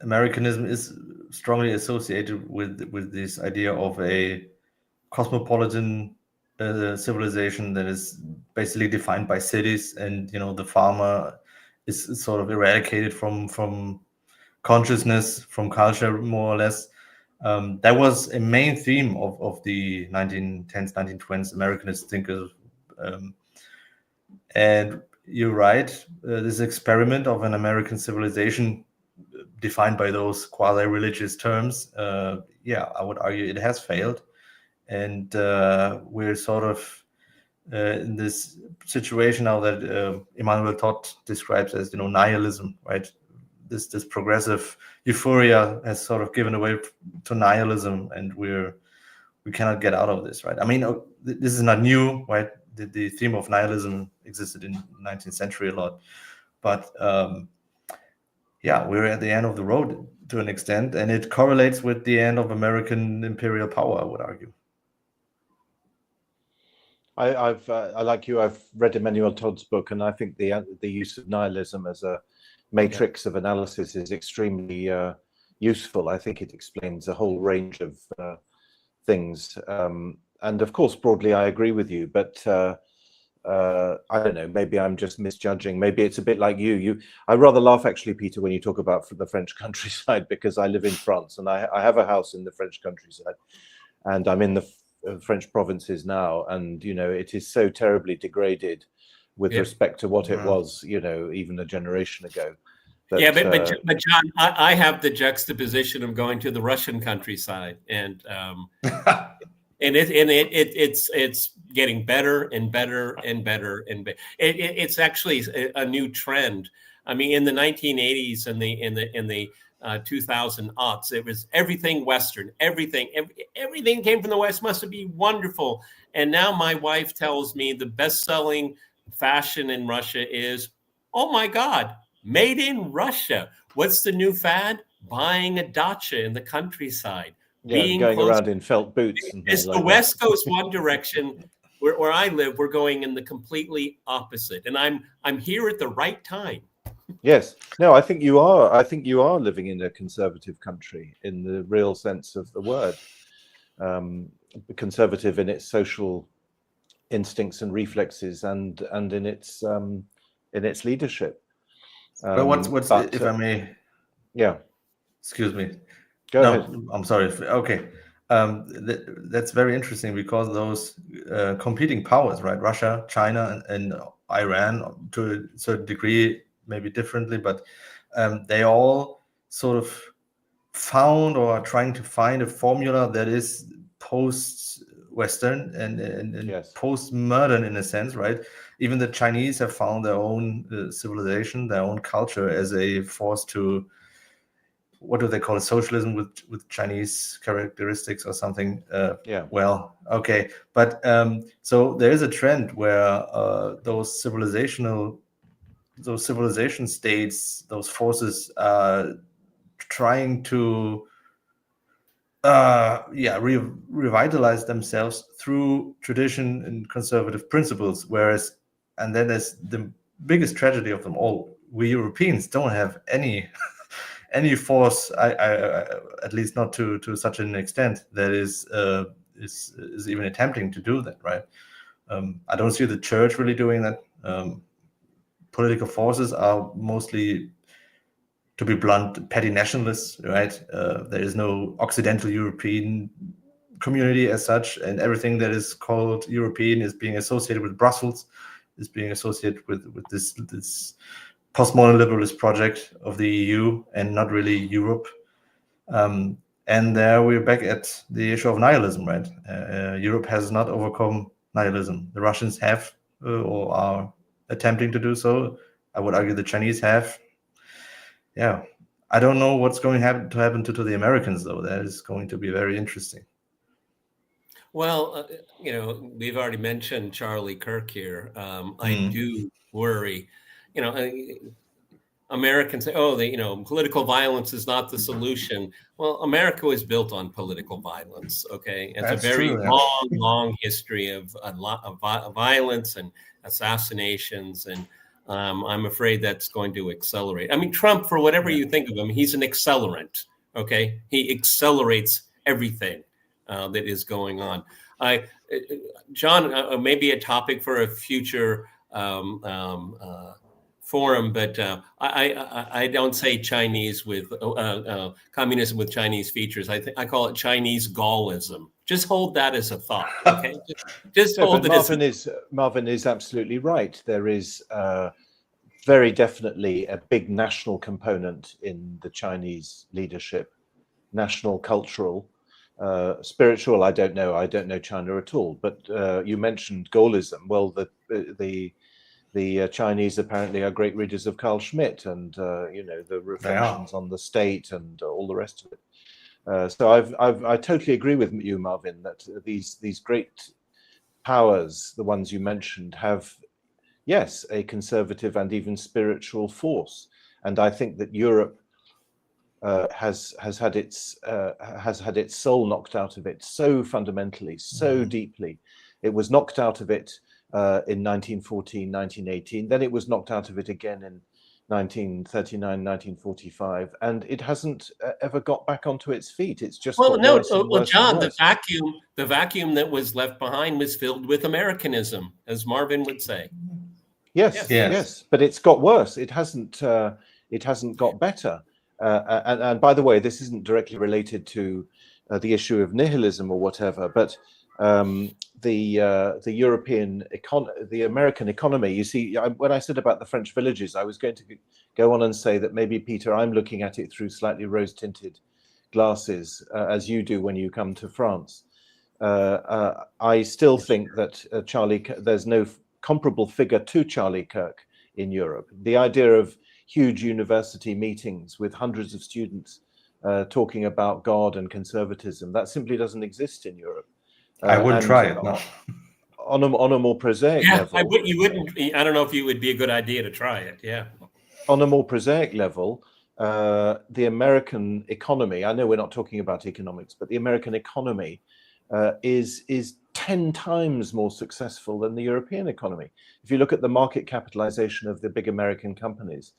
Americanism is strongly associated with this idea of a cosmopolitan civilization that is basically defined by cities, and the farmer is sort of eradicated from consciousness, from culture, more or less. That was a main theme of the 1910s, 1920s Americanist thinkers. And you're right, this experiment of an American civilization defined by those quasi-religious terms, I would argue it has failed. and we're sort of in this situation now that Immanuel Todd describes as, nihilism, right? This progressive euphoria has sort of given away to nihilism, and we cannot get out of this, right? I mean, this is not new, right? The theme of nihilism existed in the 19th century a lot, but we're at the end of the road to an extent, and it correlates with the end of American imperial power, I would argue. I've like you, I've read Immanuel Todd's book, and I think the use of nihilism as a matrix of analysis is extremely useful. I think it explains a whole range of things, and of course, broadly, I agree with you. But I don't know. Maybe I'm just misjudging. Maybe it's a bit like you. I rather laugh, actually, Peter, when you talk about the French countryside, because I live in France and I have a house in the French countryside, and I'm in the French provinces now, and it is so terribly degraded with respect to what it was, even a generation ago. But John, I have the juxtaposition of going to the Russian countryside, and it's getting better and better and better and better. It's actually a new trend. I mean, in the 1980s and in the 2000 aughts, it was everything Western, everything came from the West, must be wonderful. And now my wife tells me the best-selling fashion in Russia is, oh my God, made in Russia. What's the new fad? Buying a dacha in the countryside. Going around in felt boots. It's the West goes one direction. Where I live, we're going in the completely opposite. And I'm here at the right time. Yes. No, I think you are. I think you are living in a conservative country in the real sense of the word. Conservative in its social instincts and reflexes, and in its leadership. But what's if I may? Yeah. Excuse me. Go ahead. I'm sorry. Okay. That's very interesting, because those competing powers, right? Russia, China, and Iran, to a certain degree, maybe differently, but they all sort of found or are trying to find a formula that is post-Western and post-modern in a sense, right? Even the Chinese have found their own civilization, their own culture as a force to, what do they call it, socialism with Chinese characteristics or something. Well, okay, but so there is a trend where those civilization states, those forces are trying to revitalize themselves through tradition and conservative principles, and then there's the biggest tragedy of them all. We Europeans don't have any force, at least not to such an extent that is even attempting to do that, right? I don't see the church really doing that. Political forces are mostly, to be blunt, petty nationalists, right? There is no Occidental European community as such, and everything that is called European is being associated with Brussels, is being associated with this postmodern liberalist project of the EU, and not really Europe. And there we're back at the issue of nihilism, right? Europe has not overcome nihilism. The Russians have, or are attempting to do so. I would argue the Chinese have. Yeah, I don't know what's going to happen to the Americans, though. That is going to be very interesting. Well, we've already mentioned Charlie Kirk here. I do worry. Americans say, political violence is not the solution. Well, America was built on political violence. Okay, it's a very long history of a lot of violence and assassinations, and I'm afraid that's going to accelerate. I mean, Trump, for whatever you think of him, he's an accelerant. Okay, he accelerates everything that is going on. John, maybe a topic for a future forum, but I don't say Chinese with communism with Chinese features. I call it Chinese Gaullism. Just hold that as a thought, okay? Just hold it. Marvin is absolutely right. There is very definitely a big national component in the Chinese leadership, national cultural. Spiritual, I don't know. I don't know China at all. But you mentioned Gaullism. Well, the Chinese apparently are great readers of Carl Schmitt, and the reflections on the state and all the rest of it. So I totally agree with you, Marvin, that these great powers, the ones you mentioned, have, yes, a conservative and even spiritual force. And I think that Europe has had its soul knocked out of it so fundamentally, so deeply. It was knocked out of it in 1914, 1918. Then it was knocked out of it again in 1939, 1945, and it hasn't ever got back onto its feet. It's just got worse and worse. John, the vacuum that was left behind was filled with Americanism, as Marvin would say. Yes. But it's got worse. It hasn't got better. And by the way, this isn't directly related to the issue of nihilism or whatever, but the American economy. You see, when I said about the French villages, I was going to go on and say that maybe, Peter, I'm looking at it through slightly rose-tinted glasses, as you do when you come to France. I still think that there's no comparable figure to Charlie Kirk in Europe. The idea of huge university meetings with hundreds of students talking about God and conservatism, that simply doesn't exist in Europe. I wouldn't try it. No. On a more prosaic level. You wouldn't. I don't know if it would be a good idea to try it. Yeah. On a more prosaic level, the American economy, I know we're not talking about economics, but the American economy is 10 times more successful than the European economy. If you look at the market capitalization of the big American companies,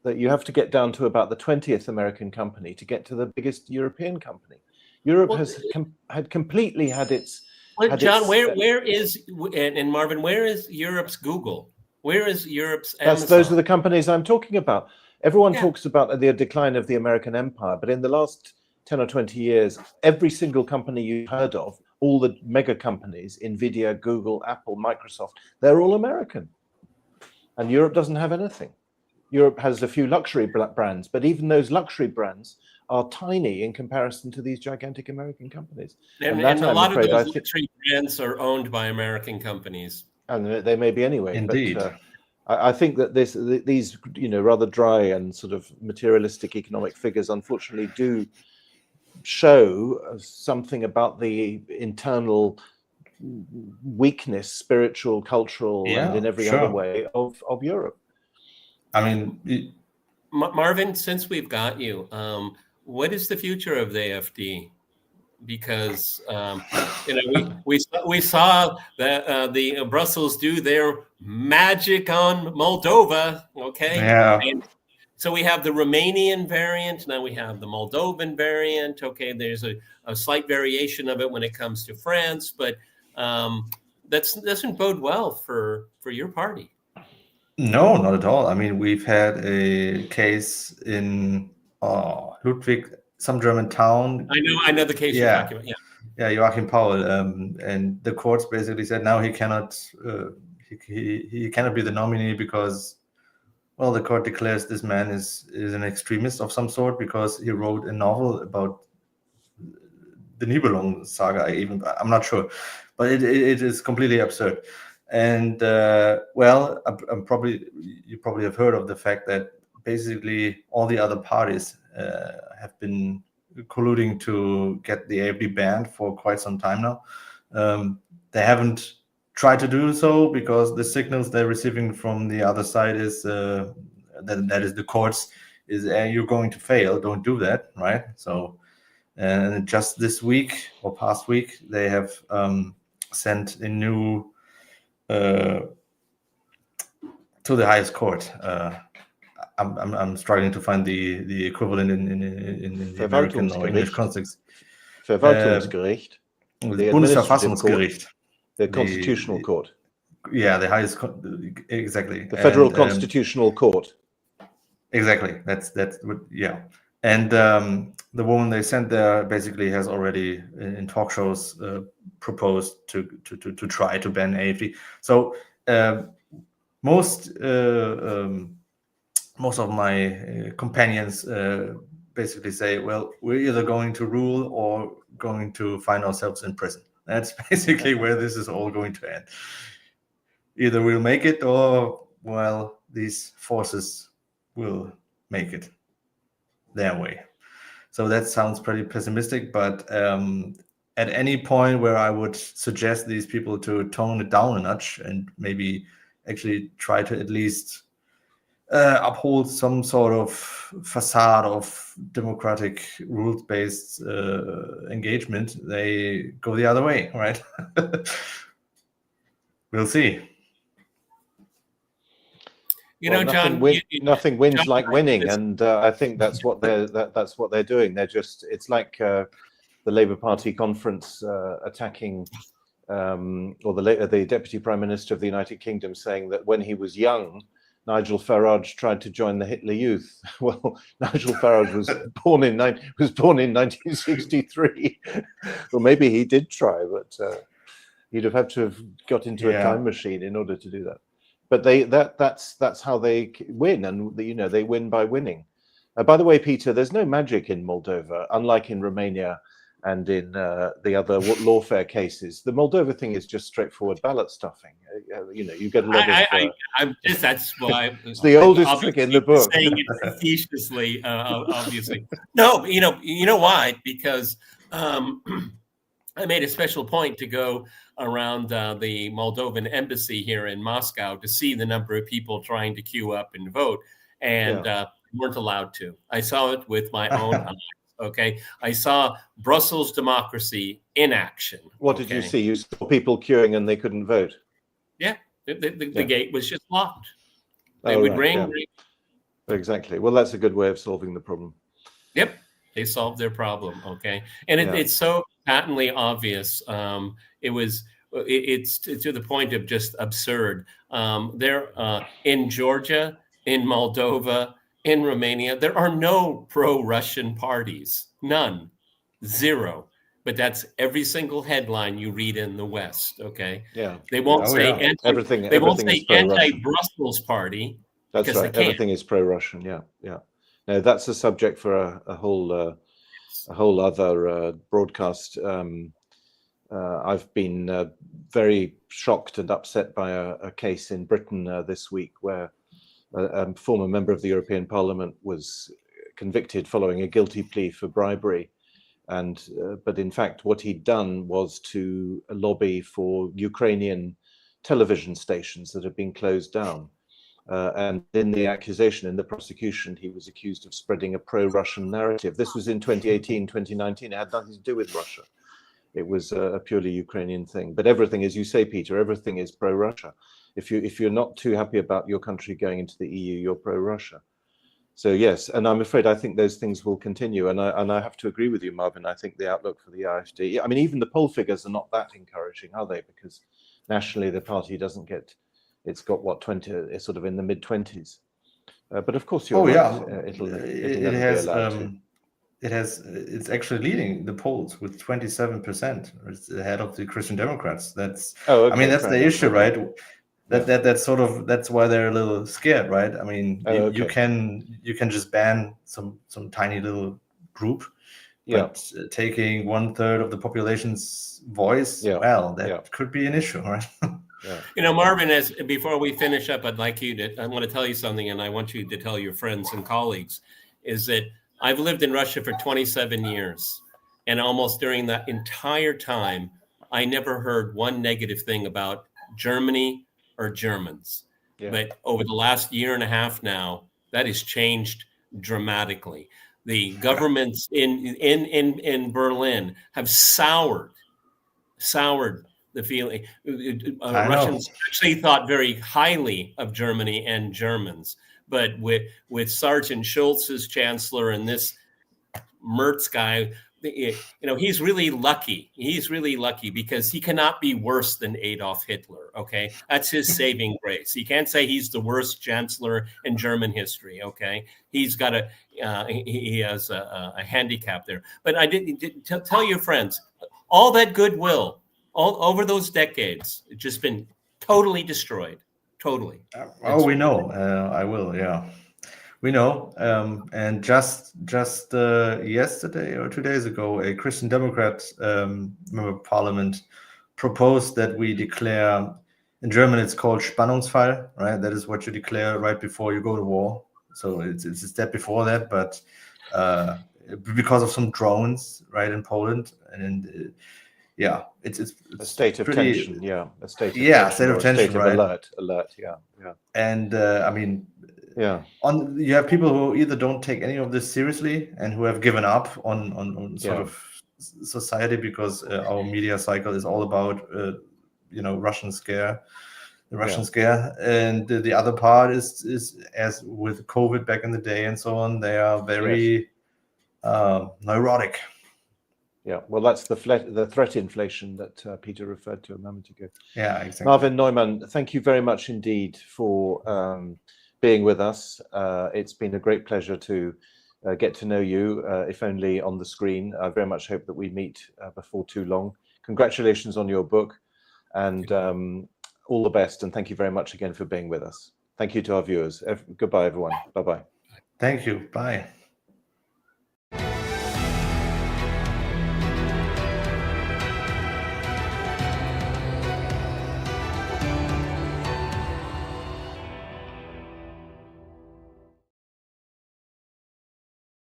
that you have to get down to about the 20th American company to get to the biggest European company. Europe had completely had its. John, where is, and Marvin, where is Europe's Google? Where is Europe's Amazon? Those are the companies I'm talking about. Everyone talks about the decline of the American empire, but in the last 10 or 20 years, every single company you've heard of, all the mega companies, Nvidia, Google, Apple, Microsoft, they're all American. And Europe doesn't have anything. Europe has a few luxury brands, but even those luxury brands are tiny in comparison to these gigantic American companies. And a lot of those luxury brands are owned by American companies. And they may be anyway. Indeed. But, I think that these rather dry and sort of materialistic economic figures unfortunately do show something about the internal weakness, spiritual, cultural, and in every other way of Europe. I mean, Marvin, since we've got you, what is the future of the AfD? Because we saw that the Brussels do their magic on Moldova. Okay, and so we have the Romanian variant. Now we have the Moldovan variant. Okay, there's a slight variation of it when it comes to France, but that doesn't bode well for your party. No, not at all. I mean, we've had a case in Ludwig, some German town. I know the case you're talking about. Yeah, Joachim Paul, and the courts basically said now he cannot he cannot be the nominee because, well, the court declares this man is an extremist of some sort because he wrote a novel about the Nibelung saga. I'm not sure, but it is completely absurd. And well, you probably have heard of the fact that basically all the other parties have been colluding to get the AfD banned for quite some time now. They haven't tried to do so because the signals they're receiving from the other side is that is the courts is you're going to fail, don't do that, right? So and just this week or past week they have sent a new to the highest court. I'm struggling to find the equivalent in the American or English context. Verwaltungsgericht. The Bundesverfassungsgericht. The Constitutional Court. Yeah, the highest, exactly. The Federal Constitutional Court. Exactly. That's what. Yeah, and the woman they sent there basically has already in talk shows proposed to try to ban AfD. So most of my companions basically say, well, we're either going to rule or going to find ourselves in prison. That's basically where this is all going to end. Either we'll make it, or, well, these forces will make it their way. So that sounds pretty pessimistic, but at any point where I would suggest these people to tone it down a notch and maybe actually try to at least uphold some sort of facade of democratic rules-based engagement, they go the other way, right? We'll see. Nothing wins John, like winning, and I think that's what they're doing. They're just, it's like the Labour Party conference attacking, or the Deputy Prime Minister of the United Kingdom saying that when he was young, Nigel Farage tried to join the Hitler Youth. Well, Nigel Farage was born in 1963. Well, maybe he did try, but he'd have had to have got into a time machine in order to do that. But that's how they win, and they win by winning. By the way, Peter, there's no magic in Moldova, unlike in Romania and in the other lawfare cases. The Moldova thing is just straightforward ballot stuffing. You get a lot of. That's why it's the oldest trick in the book. Saying it facetiously, obviously. No, you know why? Because I made a special point to go around the Moldovan embassy here in Moscow to see the number of people trying to queue up and vote, and weren't allowed to. I saw it with my own eyes. Okay, I saw Brussels democracy in action. What did you see? You saw people queuing and they couldn't vote. Yeah, the gate was just locked. They would ring. Exactly. Well, that's a good way of solving the problem. Yep, they solved their problem. Okay, and it's so patently obvious. It's to the point of just absurd. There in Georgia, in Moldova, in Romania, there are no pro-Russian parties. None. Zero. But that's every single headline you read in the West. Okay. Yeah. They won't say everything. They won't say anti-Brussels party. That's right. Everything is pro-Russian. Yeah. Yeah. No, that's a subject for a whole other broadcast. I've been very shocked and upset by a case in Britain this week where a former member of the European Parliament was convicted following a guilty plea for bribery, but in fact what he'd done was to lobby for Ukrainian television stations that had been closed down, and in the accusation, in the prosecution, he was accused of spreading a pro-Russian narrative. This was in 2018, 2019. It had nothing to do with Russia. It was a purely Ukrainian thing. But everything, as you say, Peter, everything is pro-Russia. If you're not too happy about your country going into the EU, you're pro-Russia. So yes, and I think those things will continue. And I have to agree with you, Marvin. I think the outlook for the AfD, I mean, even the poll figures are not that encouraging, are they? Because nationally, the party doesn't get, it's got what, 20, it's sort of in the mid-20s. But of course, you're right. It's actually leading the polls with 27%. It's ahead of the Christian Democrats. That's I mean, that's the issue, right? That's why they're a little scared, right? I mean, you can just ban some tiny little group, but taking 1/3 of the population's voice, that could be an issue, right? Marvin, before we finish up, I want to tell you something, and I want you to tell your friends and colleagues, is that I've lived in Russia for 27 years, and almost during that entire time, I never heard one negative thing about Germany or Germans. Yeah. But over the last year and a half now, that has changed dramatically. The governments in Berlin have soured the feeling. Russians actually thought very highly of Germany and Germans. But with Sergeant Schulz as chancellor and this Merz guy, he's really lucky. He's really lucky because he cannot be worse than Adolf Hitler. Okay, that's his saving grace. He can't say he's the worst chancellor in German history. Okay, he has a handicap there. But I didn't tell your friends, all that goodwill all over those decades, it's just been totally destroyed. Totally. We know. I will. Yeah. We know, and just yesterday or 2 days ago, a Christian Democrat member of Parliament proposed that we declare, in German it's called Spannungsfall, right? That is what you declare right before you go to war. So it's a step before that, but because of some drones, right, in Poland, and yeah, it's a state of pretty, tension. Yeah, a state of yeah, tension, state or of a tension, state of right? alert. Yeah. And I mean, yeah, you have people who either don't take any of this seriously and who have given up on sort of society, because our media cycle is all about Russian scare, the Russian scare, and the other part is as with COVID back in the day and so on, they are very neurotic. Yeah, well, that's the threat inflation that Peter referred to a moment ago. Yeah, exactly. Marvin Neumann, thank you very much indeed for being with us. It's been a great pleasure to get to know you, if only on the screen. I very much hope that we meet before too long. Congratulations on your book, and all the best, and thank you very much again for being with us. Thank you to our viewers. Goodbye, everyone. Bye-bye. Thank you. Bye.